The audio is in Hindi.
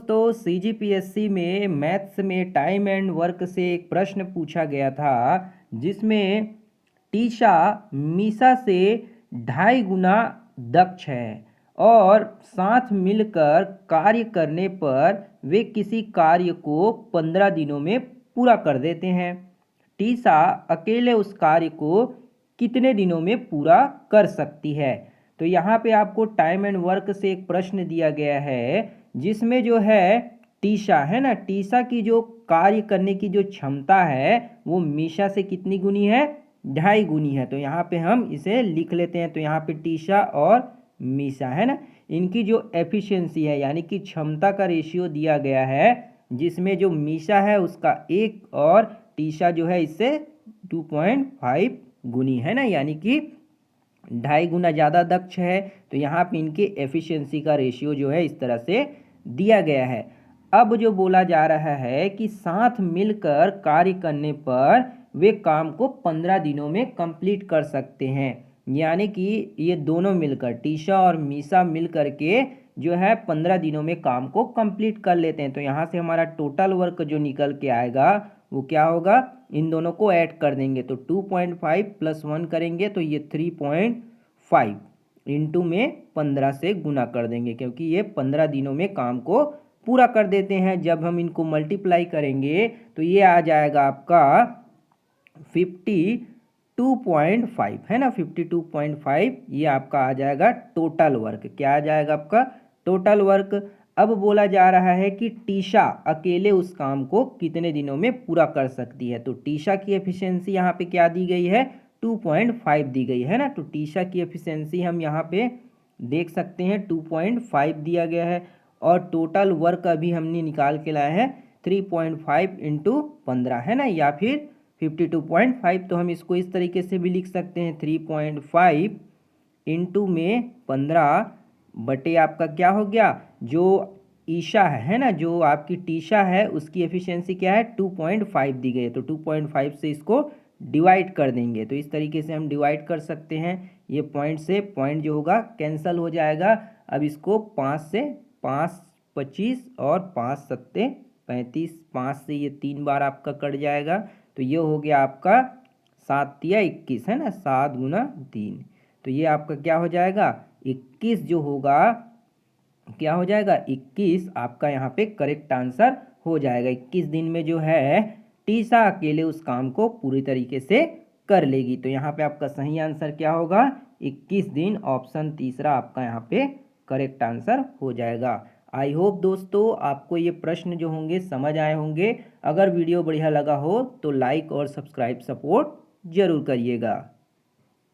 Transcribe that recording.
दोस्तों सीजीपीएससी में मैथ्स में टाइम एंड वर्क से एक प्रश्न पूछा गया था जिसमें टीशा मीसा से 2.5 गुना दक्ष है और साथ मिलकर कार्य करने पर वे किसी कार्य को 15 दिनों में पूरा कर देते हैं। टीशा अकेले उस कार्य को कितने दिनों में पूरा कर सकती है। तो यहाँ पे आपको टाइम एंड वर्क से एक प्रश्न दिया गया है जिसमें जो है टीशा है ना, टीशा की जो कार्य करने की जो क्षमता है वो मीशा से कितनी गुनी है, 2.5 गुनी है। तो यहाँ पे हम इसे लिख लेते हैं। तो यहाँ पे टीशा और मीशा है ना, इनकी जो एफिशिएंसी है यानी कि क्षमता का रेशियो दिया गया है जिसमें जो मीशा है उसका 1 और टीशा जो है इससे 2.5 गुनी है ना, यानी कि 2.5 गुना ज़्यादा दक्ष है। तो यहाँ पे इनके एफिशिएंसी का रेशियो जो है इस तरह से दिया गया है। अब जो बोला जा रहा है कि साथ मिलकर कार्य करने पर वे काम को 15 दिनों में कंप्लीट कर सकते हैं, यानी कि ये दोनों मिलकर टीशा और मीशा मिल करके जो है 15 दिनों में काम को कंप्लीट कर लेते हैं। तो यहाँ से हमारा टोटल वर्क जो निकल के आएगा वो क्या होगा, इन दोनों को ऐड कर देंगे तो 2.5 + 1 करेंगे तो ये 3.5 इंटू में 15 से गुना कर देंगे क्योंकि ये 15 दिनों में काम को पूरा कर देते हैं। जब हम इनको मल्टीप्लाई करेंगे तो ये आ जाएगा आपका 52.5 है ना, 52.5 ये आपका आ जाएगा टोटल वर्क। क्या आ जाएगा आपका टोटल वर्क। अब बोला जा रहा है कि टीशा अकेले उस काम को कितने दिनों में पूरा कर सकती है। तो टीशा की एफिशिएंसी यहाँ पे क्या दी गई है, 2.5 दी गई है ना। तो टीशा की एफिशिएंसी हम यहाँ पे देख सकते हैं 2.5 दिया गया है और टोटल वर्क अभी हमने निकाल के लाया है 3.5 इंटू 15 है ना, या फिर 52.5। तो हम इसको इस तरीके से भी लिख सकते हैं 3.5 इंटू में 15 बटे आपका क्या हो गया, जो ईशा है ना, जो आपकी टीशा है उसकी एफिशिएंसी क्या है 2.5 दी गई है। तो 2.5 से इसको डिवाइड कर देंगे। तो इस तरीके से हम डिवाइड कर सकते हैं। ये पॉइंट से पॉइंट जो होगा कैंसिल हो जाएगा। अब इसको 5 से 5 25 और 5 सत्ते 35, 5 से ये 3 बार आपका कट जाएगा। तो ये हो गया आपका 7 तिया 21 है ना, 7 गुना 3। तो ये आपका क्या हो जाएगा 21 जो होगा, क्या हो जाएगा 21 आपका यहाँ पे करेक्ट आंसर हो जाएगा। 21 दिन में जो है टीशा अकेले उस काम को पूरी तरीके से कर लेगी। तो यहाँ पे आपका सही आंसर क्या होगा 21 दिन, ऑप्शन तीसरा आपका यहाँ पे करेक्ट आंसर हो जाएगा। आई होप दोस्तों आपको ये प्रश्न जो होंगे समझ आए होंगे। अगर वीडियो बढ़िया लगा हो तो लाइक और सब्सक्राइब सपोर्ट जरूर करिएगा।